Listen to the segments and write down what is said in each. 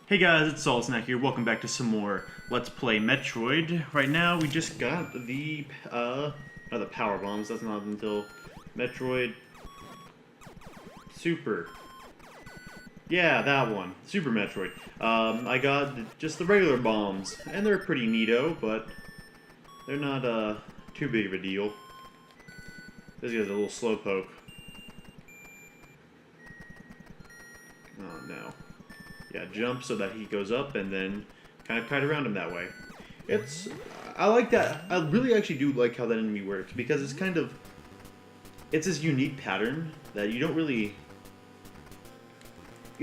Hey guys, it's Snack here. Welcome back to some more Let's Play Metroid. Right now, we just got the power bombs. That's not until Metroid Super. Yeah, that one. Super Metroid. I got just the regular bombs, and they're pretty neato, but they're not too big of a deal. This guy's a little slowpoke. Oh no. Yeah, jump so that he goes up and then kind of kite around him that way. I like that. I really actually do like how that enemy works because it's this unique pattern that you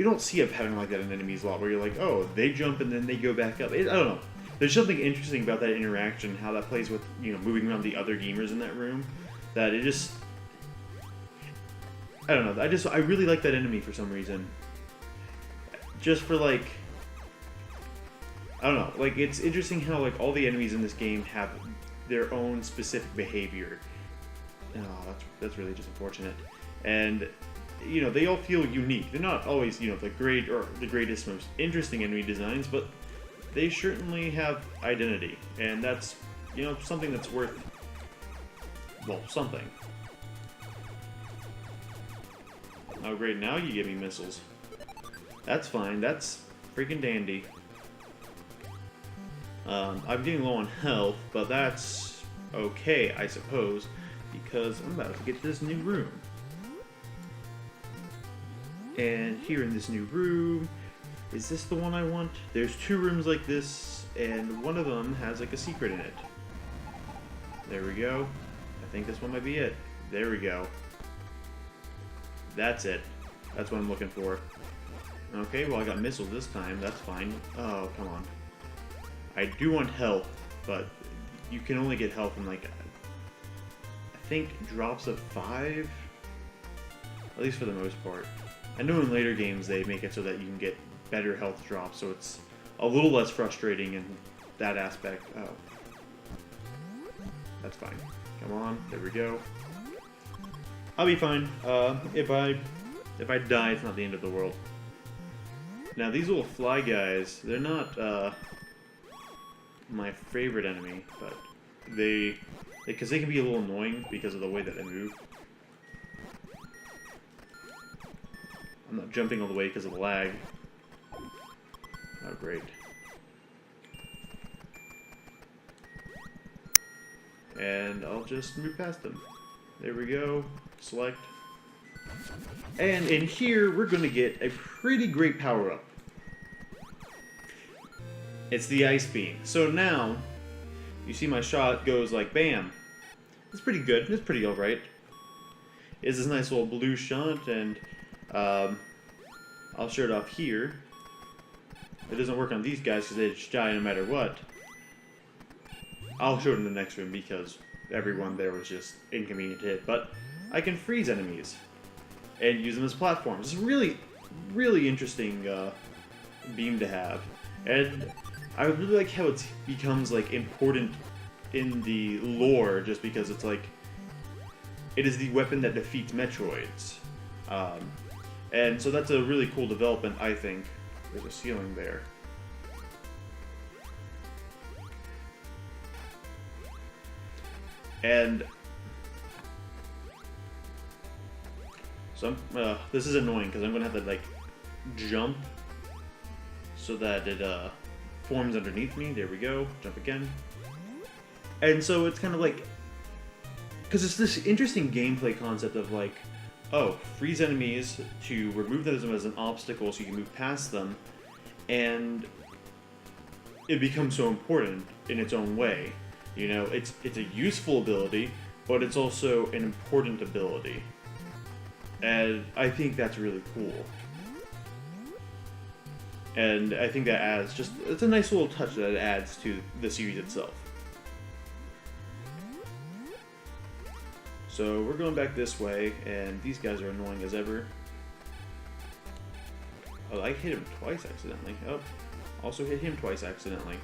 don't see a pattern like that in enemies a lot where you're like, oh, they jump and then they go back up. I don't know. There's something interesting about that interaction, how that plays with, moving around the other gamers in that room, that it just, I don't know. I really like that enemy for some reason. Just for I don't know, it's interesting how all the enemies in this game have their own specific behavior. Oh, that's really just unfortunate. And they all feel unique. They're not always the greatest, most interesting enemy designs, but they certainly have identity, and that's something that's worth something. Oh great, now you give me missiles. That's fine, that's freaking dandy. I'm getting low on health, but that's okay, I suppose, because I'm about to get to this new room. And here in this new room, is this the one I want? There's two rooms like this, and one of them has a secret in it. There we go. I think this one might be it. There we go. That's it. That's what I'm looking for. Okay, well I got missiles this time, that's fine. Oh, come on. I do want health, but you can only get health in I think drops of 5? At least for the most part. I know in later games they make it so that you can get better health drops, so it's a little less frustrating in that aspect. Oh. That's fine. Come on, there we go. I'll be fine. If I die, it's not the end of the world. Now these little fly guys, they're not my favorite enemy, but because they can be a little annoying because of the way that they move. I'm not jumping all the way because of the lag. Oh great. And I'll just move past them. There we go. Select. And in here, we're going to get a pretty great power-up. It's the Ice Beam. So now, you see my shot goes bam. It's pretty good. It's pretty alright. It's this nice little blue shot, and I'll show it off here. It doesn't work on these guys because they just die no matter what. I'll show it in the next room because everyone there was just inconvenient to hit. But I can freeze enemies and use them as platforms. It's a really, really interesting beam to have. And I really like how it becomes important in the lore just because it's it is the weapon that defeats Metroids. And so that's a really cool development, I think. There's a ceiling there. And so this is annoying because I'm gonna have to jump so that it forms underneath me. There we go. Jump again. And so it's kind of because it's this interesting gameplay concept of oh, freeze enemies to remove them as an obstacle so you can move past them, and it becomes so important in its own way. It's a useful ability, but it's also an important ability. And I think that's really cool. And I think that adds it's a nice little touch that it adds to the series itself. So we're going back this way, and these guys are annoying as ever. Oh, I hit him twice accidentally. Oh, also hit him twice accidentally.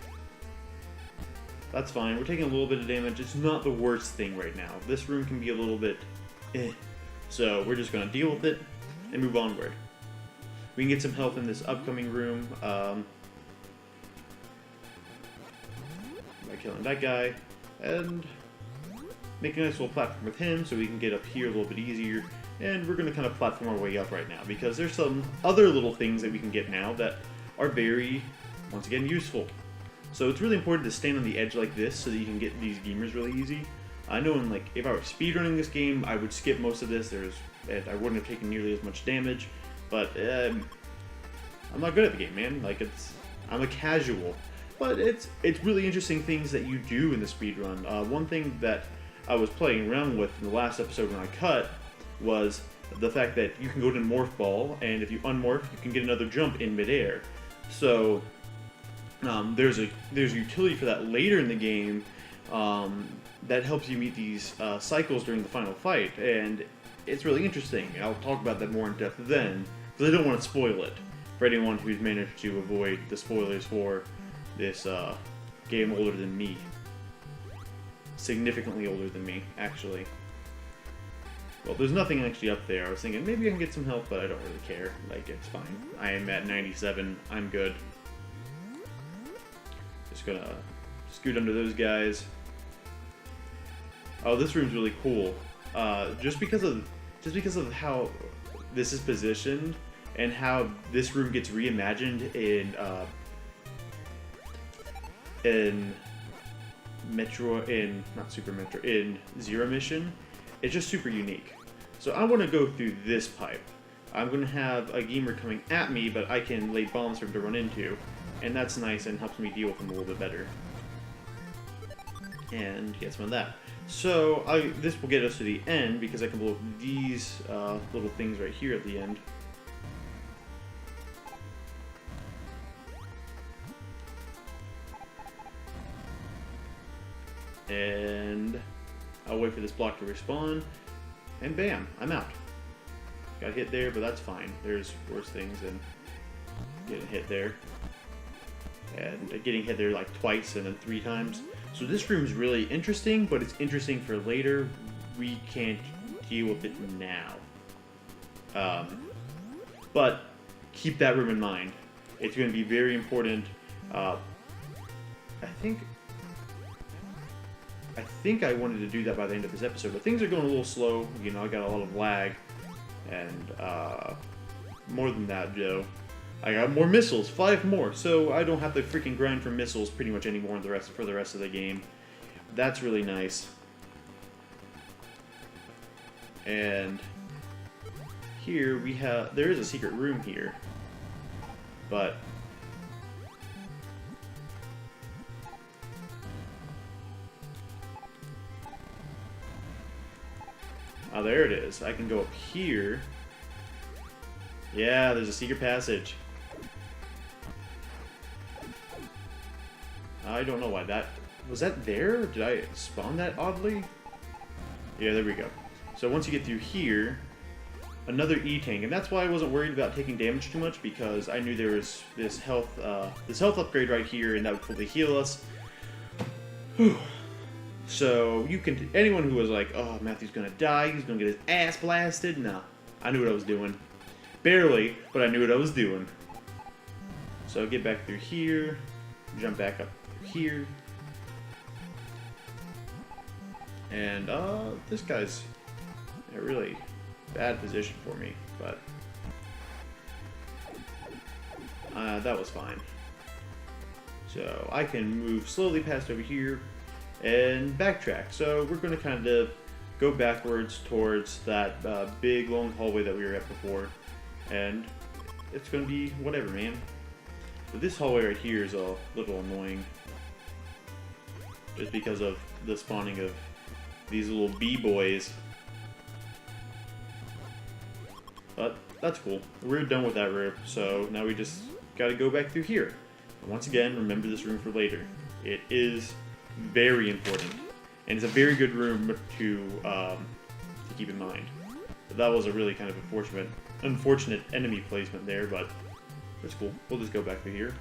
That's fine, we're taking a little bit of damage. It's not the worst thing right now. This room can be a little bit So we're just going to deal with it and move onward. We can get some health in this upcoming room by killing that guy, and make a nice little platform with him so we can get up here a little bit easier. And we're going to kind of platform our way up right now, because there's some other little things that we can get now that are very, once again, useful. So it's really important to stand on the edge like this so that you can get these gamers really easy. I know if I were speedrunning this game, I would skip most of this. I wouldn't have taken nearly as much damage, but I'm not good at the game, man. I'm a casual. But it's really interesting things that you do in the speedrun. One thing that I was playing around with in the last episode when I cut was the fact that you can go to Morph Ball, and if you unmorph, you can get another jump in midair. So there's utility for that later in the game that helps you meet these cycles during the final fight, and it's really interesting. I'll talk about that more in depth then, because I don't want to spoil it for anyone who's managed to avoid the spoilers for this game older than me. Significantly older than me, actually. Well, there's nothing actually up there. I was thinking maybe I can get some help, but I don't really care. It's fine. I am at 97. I'm good. Just gonna scoot under those guys. Oh, this room's really cool. Just because of how this is positioned and how this room gets reimagined in Metroid, not Super Metroid, in Zero Mission, it's just super unique. So I want to go through this pipe. I'm going to have a gamer coming at me, but I can lay bombs for him to run into, and that's nice and helps me deal with him a little bit better. And get some of that. So this will get us to the end, because I can blow up these little things right here at the end. And I'll wait for this block to respawn, and bam, I'm out. Got hit there, but that's fine. There's worse things than getting hit there. And getting hit there like twice and then 3 times. So this room's really interesting, but it's interesting for later. We can't deal with it now. But keep that room in mind. It's going to be very important. I think I wanted to do that by the end of this episode, but things are going a little slow. You know, I got a lot of lag, and more than that, Joe, I got more missiles, 5 more, so I don't have to freaking grind for missiles pretty much anymore for the rest of the game. That's really nice. And here there is a secret room here, but oh, there it is. I can go up here. Yeah, there's a secret passage. I don't know why that... Was that there? Did I spawn that oddly? Yeah, there we go. So once you get through here, another E-tank, and that's why I wasn't worried about taking damage too much, because I knew there was this health upgrade right here, and that would fully heal us. Whew. So anyone who was like, oh, Matthew's gonna die, he's gonna get his ass blasted, no. I knew what I was doing. Barely, but I knew what I was doing. So get back through here, jump back up here. And this guy's in a really bad position for me, but that was fine. So I can move slowly past over here and backtrack. So we're going to kind of go backwards towards that big long hallway that we were at before, and it's going to be whatever, man. But this hallway right here is a little annoying, just because of the spawning of these little B-boys. But that's cool. We're done with that room, so now we just got to go back through here. And once again, remember this room for later. It is very important, and it's a very good room to keep in mind. But that was a really kind of unfortunate enemy placement there, but that's cool. We'll just go back through here.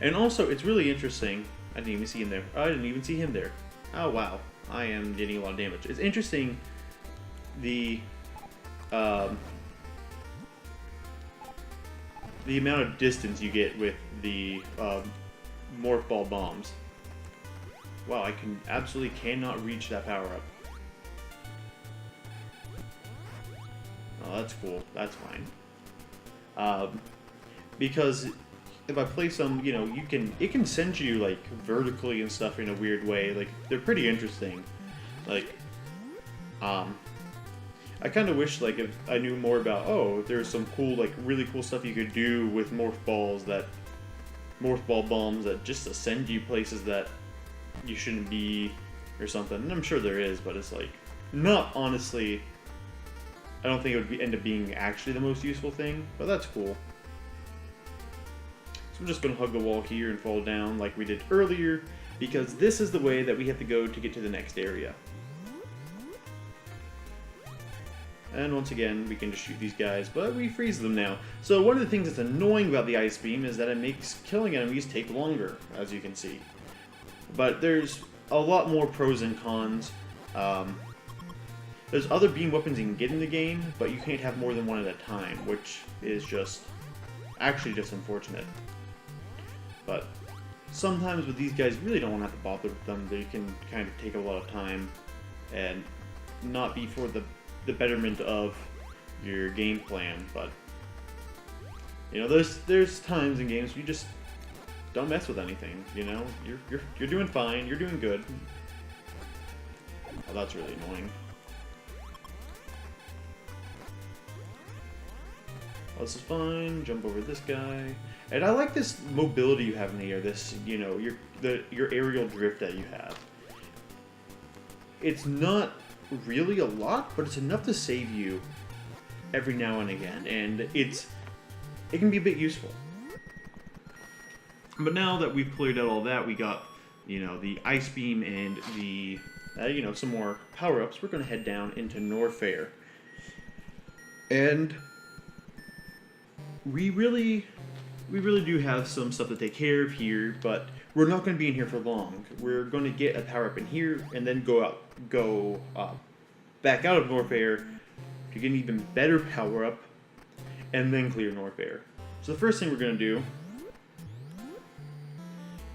And also, it's really interesting. I didn't even see him there. I didn't even see him there. Oh wow, I am getting a lot of damage. It's interesting the amount of distance you get with the morph ball bombs. Wow, I absolutely cannot reach that power up. Oh, that's cool. That's fine. Because if I play some, you know, it can send you like vertically and stuff in a weird way. Like they're pretty interesting. Like, I kind of wish like if I knew more about there's some cool like really cool stuff you could do with morph ball bombs that just send you places that you shouldn't be or something. And I'm sure there is, but it's like not honestly. I don't think it would end up being actually the most useful thing, but that's cool. So I'm just going to hug the wall here and fall down like we did earlier, because this is the way that we have to go to get to the next area. And once again, we can just shoot these guys, but we freeze them now. So one of the things that's annoying about the ice beam is that it makes killing enemies take longer, as you can see. But there's a lot more pros and cons. There's other beam weapons you can get in the game, but you can't have more than one at a time, which is actually just unfortunate. But sometimes with these guys, you really don't want to have to bother with them. They can kind of take a lot of time and not be for the betterment of your game plan. But you know, there's times in games you just don't mess with anything. You know, you're doing fine. You're doing good. Oh, that's really annoying. This is fine. Jump over this guy, and I like this mobility you have in the air. This, you know, your aerial drift that you have. It's not really a lot, but it's enough to save you every now and again, and it can be a bit useful. But now that we've cleared out all that, we got, you know, the ice beam and the you know, some more power-ups. We're going to head down into Norfair, and we really do have some stuff to take care of here, but we're not going to be in here for long. We're going to get a power-up in here, and then go back out of Norfair to get an even better power-up, and then clear Norfair. So the first thing we're going to do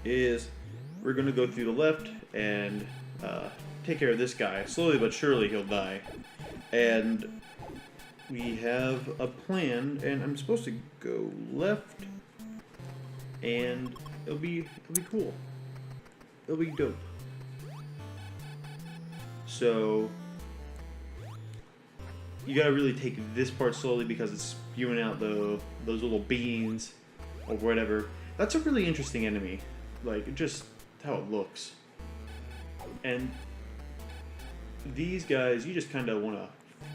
is we're going to go through the left and take care of this guy. Slowly but surely he'll die. And we have a plan, and I'm supposed to go left, and it'll be cool. It'll be dope. So you gotta really take this part slowly because it's spewing out those little beans or whatever. That's a really interesting enemy, like just how it looks. And these guys, you just kind of want to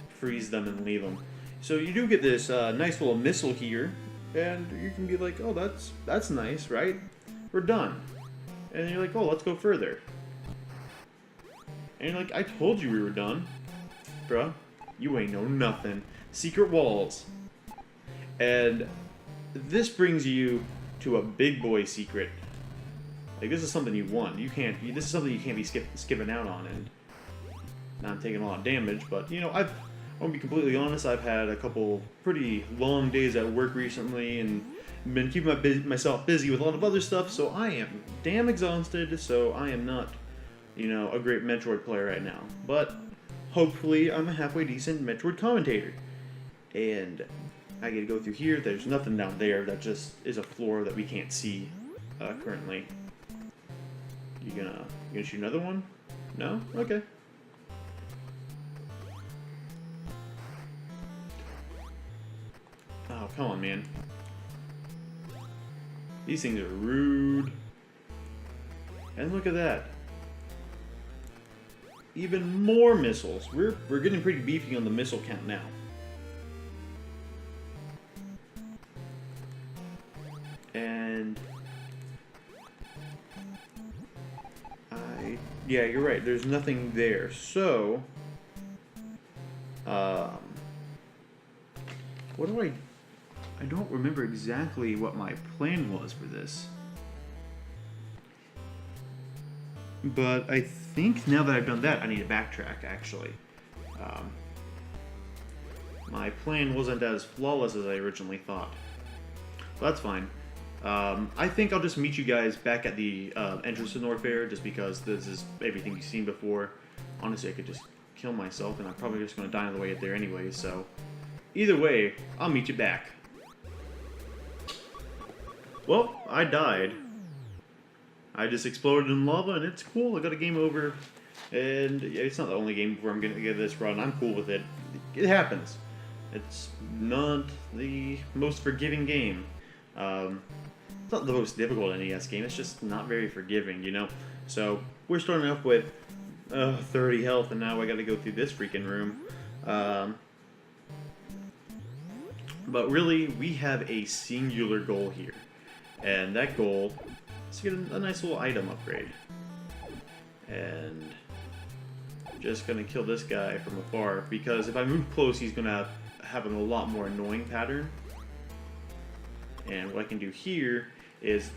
freeze them and leave them. So you do get this nice little missile here, and you can be like, oh, that's nice, right? We're done. And you're like, oh, let's go further. And you're like, I told you we were done. Bruh, you ain't know nothing. Secret walls. And this brings you to a big boy secret. Like, this is something you want. This is something you can't be skipping out on, and not taking a lot of damage, but, you know, I'm gonna be completely honest, I've had a couple pretty long days at work recently, and been keeping myself busy with a lot of other stuff, so I am damn exhausted, so I am not, you know, a great Metroid player right now. But hopefully I'm a halfway decent Metroid commentator. And I get to go through here. There's nothing down there. That just is a floor that we can't see currently. You gonna shoot another one? No? Okay. Oh, come on, man. These things are rude. And look at that. Even more missiles. We're getting pretty beefy on the missile count now. And yeah, you're right. There's nothing there. So what do I don't remember exactly what my plan was for this. But I think now that I've done that, I need to backtrack, actually. My plan wasn't as flawless as I originally thought. But that's fine. I think I'll just meet you guys back at the entrance to Norfair, just because this is everything you've seen before. Honestly, I could just kill myself, and I'm probably just going to die on the way up there anyway, so... Either way, I'll meet you back. Well, I died. I just exploded in lava, and it's cool. I got a game over, and it's not the only game where I'm going to get this run. I'm cool with it. It happens. It's not the most forgiving game. It's not the most difficult NES game, it's just not very forgiving, you know? So, we're starting off with 30 health, and now I gotta go through this freaking room. But really, we have a singular goal here. And that goal is to get a nice little item upgrade. And just gonna kill this guy from afar, because if I move close, he's gonna have a lot more annoying pattern. And what I can do here is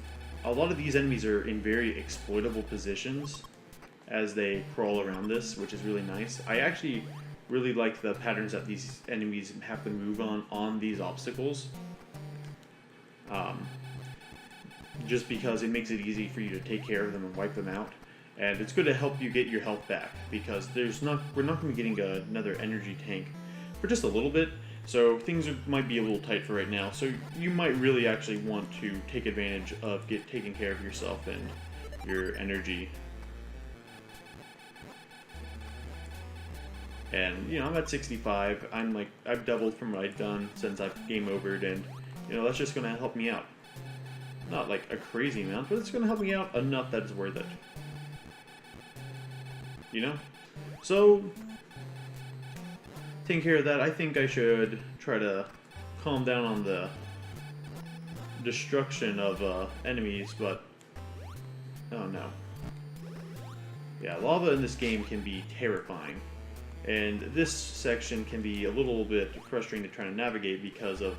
a lot of these enemies are in very exploitable positions as they crawl around this, which is really nice. I actually really like the patterns that these enemies have to move on these obstacles. Just because it makes it easy for you to take care of them and wipe them out. And it's good to help you get your health back, because we're not going to be getting another energy tank for just a little bit. So things might be a little tight for right now, so you might really actually want to take advantage of taking care of yourself and your energy. And, you know, I'm at 65, I've doubled from what I've done since I've game overed, and, you know, that's just going to help me out. Not like a crazy amount, but it's going to help me out enough that it's worth it. You know? So... taking care of that, I think I should try to calm down on the destruction of enemies, but oh no. Yeah, lava in this game can be terrifying, and this section can be a little bit frustrating to try to navigate because of,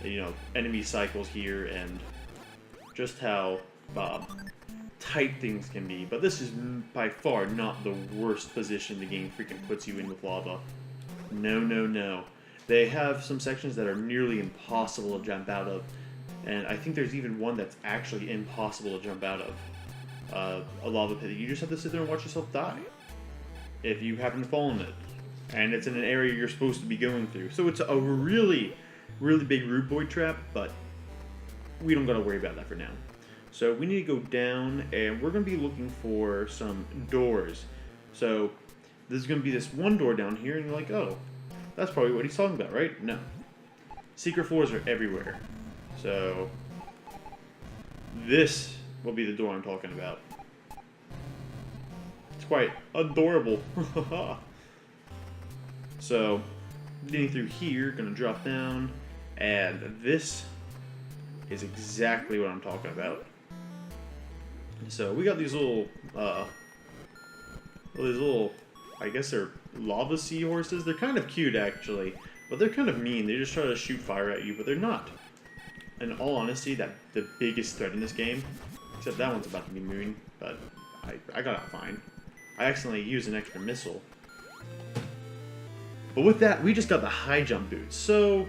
you know, enemy cycles here and just how tight things can be. But this is by far not the worst position the game freaking puts you in with lava. No, no, no. They have some sections that are nearly impossible to jump out of, and I think there's even one that's actually impossible to jump out of. A lava pit. You just have to sit there and watch yourself die if you happen to fall in it. And it's in an area you're supposed to be going through. So it's a really, really big Rude Boy trap, but we don't gotta worry about that for now. So we need to go down, and we're gonna be looking for some doors. So there's going to be this one door down here, and you're like, oh, that's probably what he's talking about, right? No. Secret floors are everywhere. So this will be the door I'm talking about. It's quite adorable. So, getting through here, going to drop down, and this is exactly what I'm talking about. So we got these little, I guess they're lava seahorses. They're kind of cute, actually, but they're kind of mean. They just try to shoot fire at you, but they're not. In all honesty, the biggest threat in this game, except that one's about to be mean, but I got out fine. I accidentally used an extra missile. But with that, we just got the high jump boots. So,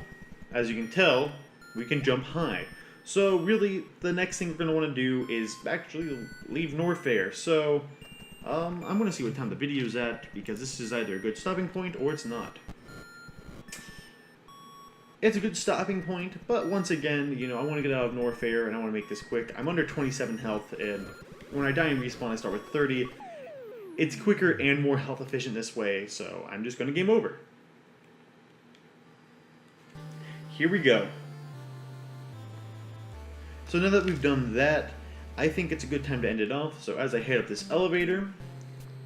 as you can tell, we can jump high. So really, the next thing we're going to want to do is actually leave Norfair. So, I'm going to see what time the video's at, because this is either a good stopping point or it's not. It's a good stopping point, but once again, you know, I want to get out of Norfair and I want to make this quick. I'm under 27 health, and when I die and respawn, I start with 30. It's quicker and more health efficient this way, so I'm just going to game over. Here we go. So now that we've done that, I think it's a good time to end it off. So as I head up this elevator,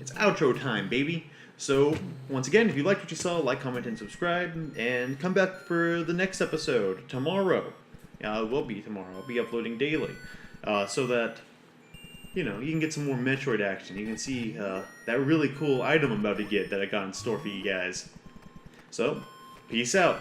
it's outro time, baby. So once again, if you liked what you saw, like, comment, and subscribe, and come back for the next episode tomorrow. It will be tomorrow. I'll be uploading daily, so that, you know, you can get some more Metroid action. You can see that really cool item I'm about to get that I got in store for you guys. So, peace out.